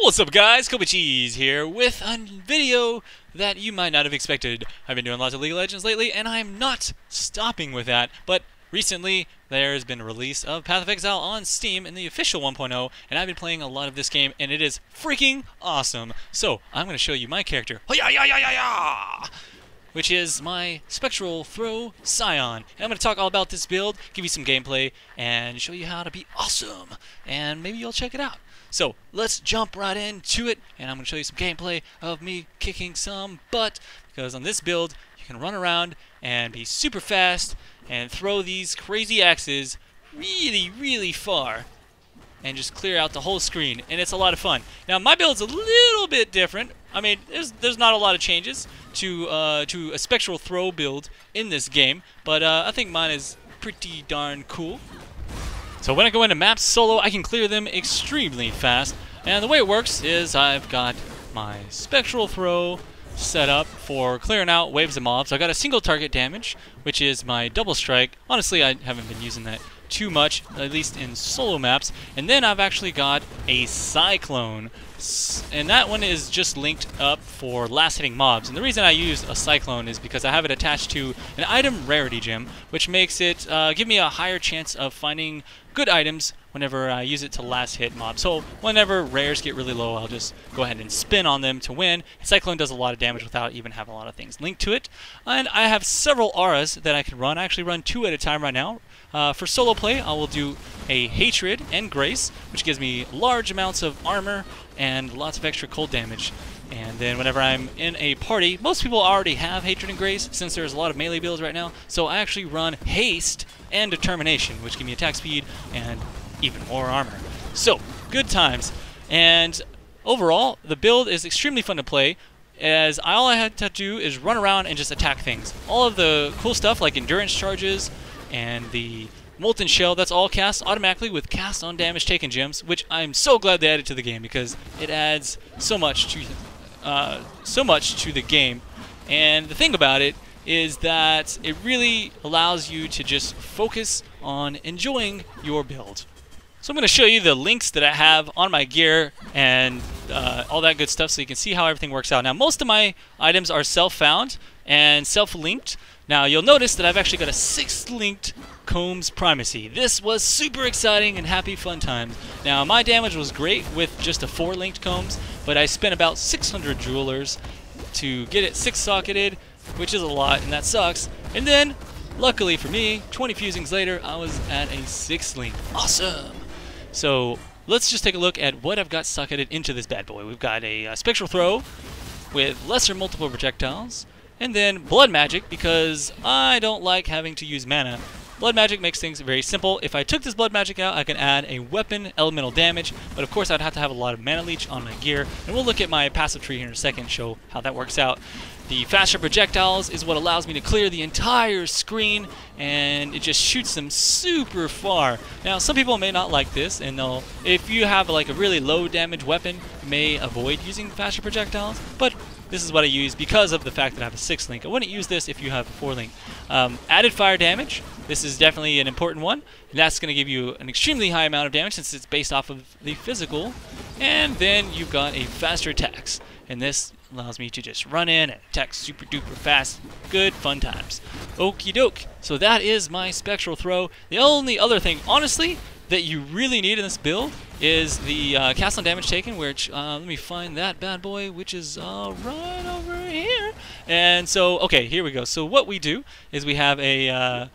What's up, guys? Kobe Cheese here with a video that you might not have expected. I've been doing lots of League of Legends lately, and I'm not stopping with that. But recently, there's been a release of Path of Exile on Steam in the official 1.0, and I've been playing a lot of this game, and it is freaking awesome. So, I'm going to show you my character, which is my Spectral Throw Scion. And I'm going to talk all about this build, give you some gameplay, and show you how to be awesome. And maybe you'll check it out. So let's jump right into it, and I'm going to show you some gameplay of me kicking some butt, because on this build you can run around and be super fast and throw these crazy axes really far and just clear out the whole screen, and it's a lot of fun. Now my build's a little bit different. I mean, there's not a lot of changes to a Spectral Throw build in this game, but I think mine is pretty darn cool. So when I go into maps solo, I can clear them extremely fast. And the way it works is I've got my Spectral Throw set up for clearing out waves of mobs. I got a single target damage, which is my double strike. Honestly, I haven't been using that too much, at least in solo maps. And then I've actually got a Cyclone, and that one is just linked up for last hitting mobs. And the reason I use a Cyclone is because I have it attached to an item rarity gem, which makes it give me a higher chance of finding good items whenever I use it to last hit mobs. So whenever rares get really low, I'll just go ahead and spin on them to win. Cyclone does a lot of damage without even having a lot of things linked to it. And I have several auras that I can run. I actually run 2 at a time right now. For solo play, I will do a Hatred and Grace, which gives me large amounts of armor and lots of extra cold damage. And then whenever I'm in a party, most people already have Hatred and Grace since there's a lot of melee builds right now, so I actually run Haste and Determination, which give me attack speed and even more armor. So, good times. And overall, the build is extremely fun to play, as all I had to do is run around and just attack things. All of the cool stuff like endurance charges and the Molten Shell, that's all cast automatically with cast on damage taken gems, which I'm so glad they added to the game because it adds so much to the game. And the thing about it is that it really allows you to just focus on enjoying your build. So I'm going to show you the links that I have on my gear and all that good stuff so you can see how everything works out. Now most of my items are self-found and self-linked. Now you'll notice that I've actually got a 6-linked Combs Primacy. This was super exciting and happy fun times. Now my damage was great with just a 4-linked Combs, but I spent about 600 jewelers to get it 6-socketed, which is a lot, and that sucks. And then, luckily for me, 20 fusings later, I was at a 6-link. Awesome! So let's just take a look at what I've got socketed into this bad boy. We've got a Spectral Throw with lesser multiple projectiles, and then Blood Magic, because I don't like having to use mana. Blood Magic makes things very simple. If I took this Blood Magic out, I can add a weapon elemental damage, but of course I'd have to have a lot of mana leech on my gear, and we'll look at my passive tree here in a second and show how that works out. The faster projectiles is what allows me to clear the entire screen, and it just shoots them super far. Now some people may not like this, and if you have like a really low damage weapon, you may avoid using faster projectiles, but this is what I use because of the fact that I have a 6-link. I wouldn't use this if you have a 4-link. Added fire damage. This is definitely an important one. And that's going to give you an extremely high amount of damage since it's based off of the physical. And then you've got a faster attacks. And this allows me to just run in and attack super duper fast. Good fun times. Okie doke. So that is my Spectral Throw. The only other thing, honestly, that you really need in this build is the cast on damage taken, which, let me find that bad boy, which is right over here. And so, okay, here we go. So what we do is we have a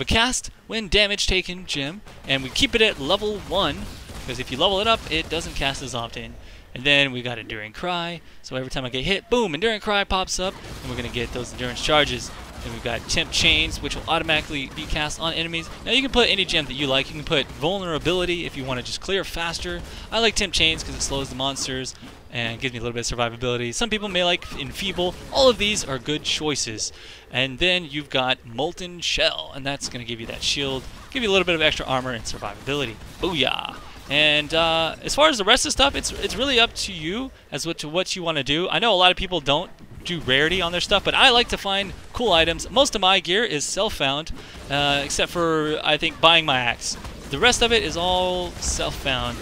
cast when damage taken gem, and we keep it at level 1, because if you level it up, it doesn't cast as often. And then we got Enduring Cry, so every time I get hit, boom, Enduring Cry pops up, and we're going to get those endurance charges. Then we've got Temp Chains, which will automatically be cast on enemies. Now you can put any gem that you like. You can put Vulnerability if you want to just clear faster. I like Temp Chains because it slows the monsters and gives me a little bit of survivability. Some people may like Enfeeble. All of these are good choices. And then you've got Molten Shell, and that's going to give you that shield, give you a little bit of extra armor and survivability. Booyah! And as far as the rest of the stuff, it's really up to you as to what you want to do. I know a lot of people don't do rarity on their stuff, but I like to find cool items. Most of my gear is self-found, except for, I think, buying my axe. The rest of it is all self-found.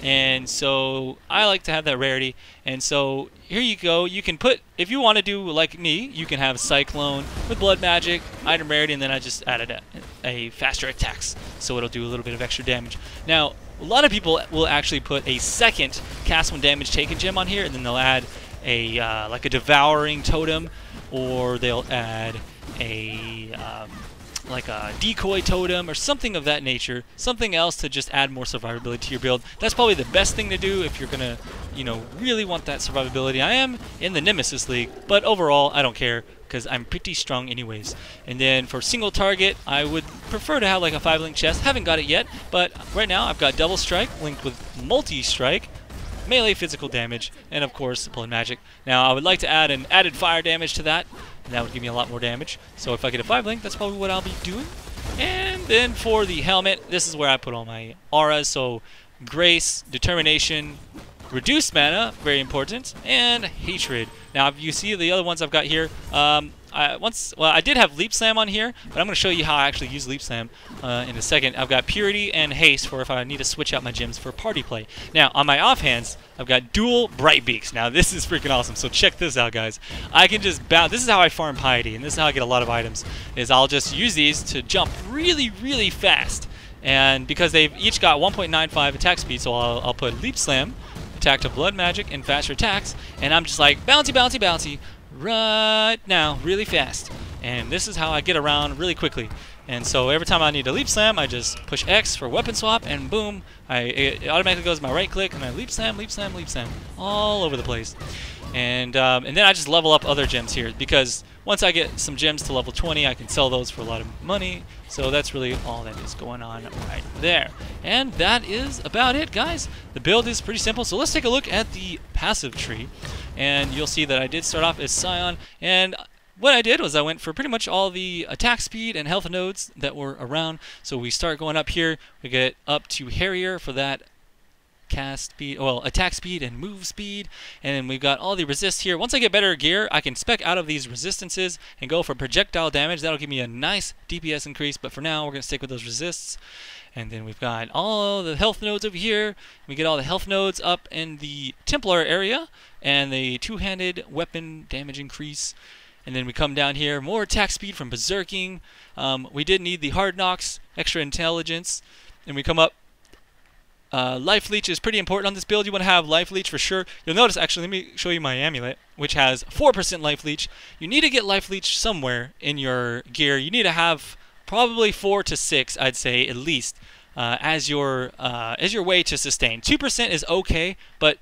and so I like to have that rarity. And so here you go. You can put, if you want to do like me, you can have Cyclone with Blood Magic, item rarity, and then I just added a faster attacks, so it'll do a little bit of extra damage. Now, a lot of people will actually put a second cast when damage taken gem on here, and then they'll add a like a devouring totem, or they'll add a like a decoy totem or something of that nature, something else to just add more survivability to your build. That's probably the best thing to do if you're gonna, you know, really want that survivability. I am in the Nemesis League, but overall I don't care because I'm pretty strong anyways. And then for single target, I would prefer to have like a 5-link chest. Haven't got it yet, but right now I've got double strike linked with multi-strike, melee physical damage, and of course blood magic. Now I would like to add an added fire damage to that, and that would give me a lot more damage. So if I get a 5-link, that's probably what I'll be doing. And then for the helmet, this is where I put all my auras. So grace, determination, reduced mana, very important, and hatred. Now if you see the other ones I've got here, I did have Leap Slam on here, but I'm going to show you how I actually use Leap Slam in a second. I've got Purity and Haste for if I need to switch out my gems for party play. Now, on my offhands, I've got dual Bright Beaks. Now, this is freaking awesome, so check this out, guys. I can just bounce. This is how I farm Piety, and this is how I get a lot of items, is I'll just use these to jump really, really fast. And because they've each got 1.95 attack speed, so I'll put Leap Slam, attack to Blood Magic, and faster attacks, and I'm just like, bouncy, bouncy, bouncy, right now, really fast. And this is how I get around really quickly. And so every time I need to Leap Slam, I just push X for weapon swap, and boom, it automatically goes to my right click, and I Leap Slam, Leap Slam, Leap Slam, all over the place. And then I just level up other gems here, because once I get some gems to level 20, I can sell those for a lot of money. So that's really all that is going on right there. And that is about it, guys. The build is pretty simple. So let's take a look at the passive tree. And you'll see that I did start off as Scion. And what I did was I went for pretty much all the attack speed and health nodes that were around. So we start going up here. We get up to Harrier for that cast speed, well, attack speed and move speed, and then we've got all the resist here. Once I get better gear, I can spec out of these resistances and go for projectile damage. That'll give me a nice DPS increase, but for now we're going to stick with those resists. And then we've got all the health nodes over here. We get all the health nodes up in the Templar area and the two-handed weapon damage increase. And then we come down here, more attack speed from berserking. We did need the hard knocks, extra intelligence, and we come up. Life Leech is pretty important on this build. You want to have Life Leech for sure. You'll notice, actually, let me show you my amulet, which has 4% Life Leech. You need to get Life Leech somewhere in your gear. You need to have probably 4 to 6, I'd say, at least, as your way to sustain. 2% is okay, but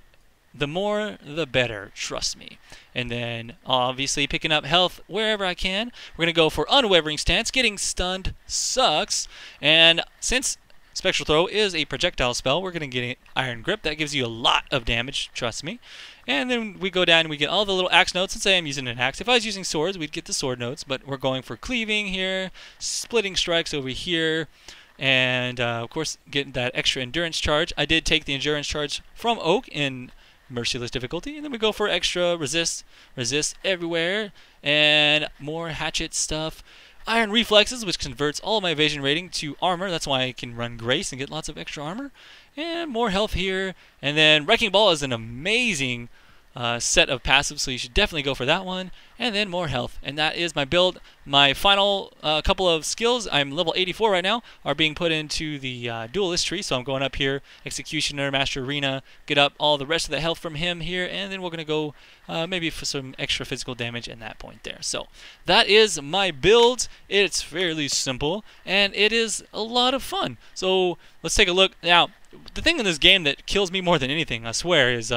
the more, the better, trust me. And then, obviously, picking up health wherever I can. We're going to go for Unwavering Stance. Getting stunned sucks. And since Spectral Throw is a projectile spell, we're going to get Iron Grip. That gives you a lot of damage, trust me. And then we go down and we get all the little axe nodes. Since I am using an axe, if I was using swords, we'd get the sword nodes. But we're going for cleaving here, splitting strikes over here, and of course, getting that extra endurance charge. I did take the endurance charge from Oak in Merciless difficulty, and then we go for extra resist everywhere, and more hatchet stuff. Iron Reflexes, which converts all of my evasion rating to armor. That's why I can run Grace and get lots of extra armor. And more health here. And then Wrecking Ball is an amazing set of passives, so you should definitely go for that one. And then more health. And that is my build. My final couple of skills, I'm level 84 right now, are being put into the Duelist tree. So I'm going up here, Executioner, Master Arena, get up all the rest of the health from him here, and then we're going to go maybe for some extra physical damage in that point there. So that is my build. It's fairly simple, and it is a lot of fun. So let's take a look. Now, the thing in this game that kills me more than anything, I swear, is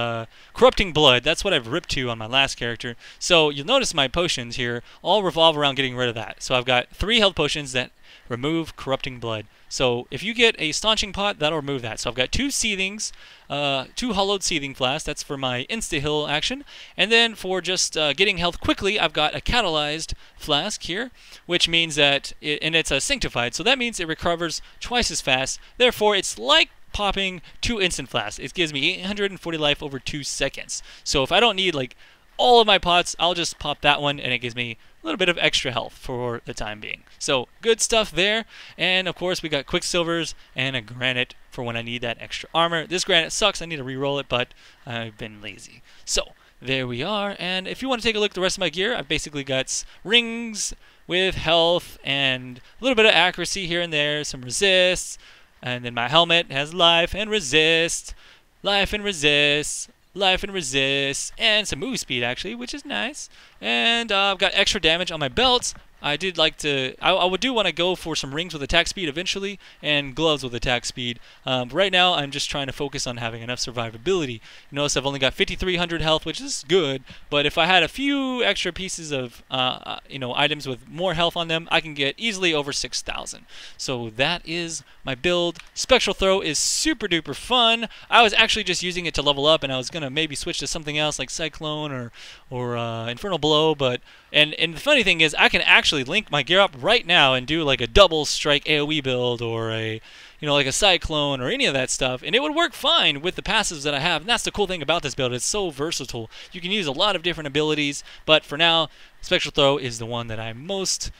Corrupting Blood. That's what I've ripped to on my last character. So you'll notice my potions here all revolve around getting rid of that. So I've got 3 health potions that remove Corrupting Blood. So if you get a Staunching Pot, that'll remove that. So I've got 2 Seethings, 2 Hollowed Seething Flasks. That's for my insta-heal action. And then for just getting health quickly, I've got a Catalyzed Flask here, which means that, and it's a Sanctified, so that means it recovers twice as fast. Therefore, it's like popping 2 instant flasks. It gives me 840 life over 2 seconds. So if I don't need like all of my pots, I'll just pop that one, and it gives me a little bit of extra health for the time being. So good stuff there. And of course we got Quicksilvers and a Granite for when I need that extra armor. This granite sucks. I need to re-roll it, but I've been lazy. So there we are. And if you want to take a look at the rest of my gear, I've basically got rings with health and a little bit of accuracy here and there, some resists, and then my helmet has life and resist, life and resist, life and resist, and some move speed actually, which is nice. And I've got extra damage on my belts. I did like to, I would do want to go for some rings with attack speed eventually, and gloves with attack speed. But right now, I'm just trying to focus on having enough survivability. You notice I've only got 5,300 health, which is good. But if I had a few extra pieces of, items with more health on them, I can get easily over 6,000. So that is my build. Spectral Throw is super duper fun. I was actually just using it to level up, and I was gonna maybe switch to something else like Cyclone or Infernal Blow. But and the funny thing is, I can actually link my gear up right now and do like a double strike AoE build or a like a Cyclone or any of that stuff, and it would work fine with the passives that I have. And that's the cool thing about this build. It's so versatile. You can use a lot of different abilities, but for now, Spectral Throw is the one that I'm most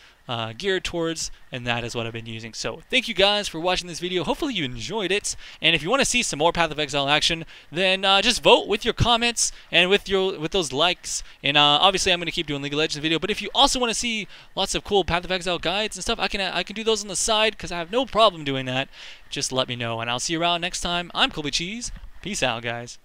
geared towards, and that is what I've been using. So thank you guys for watching this video. Hopefully you enjoyed it, and if you want to see some more Path of Exile action, then just vote with your comments and with those likes. And obviously I'm going to keep doing League of Legends video, but if you also want to see lots of cool Path of Exile guides and stuff, I can do those on the side, because I have no problem doing that. Just let me know, and I'll see you around next time. I'm Colby Cheese. Peace out, guys.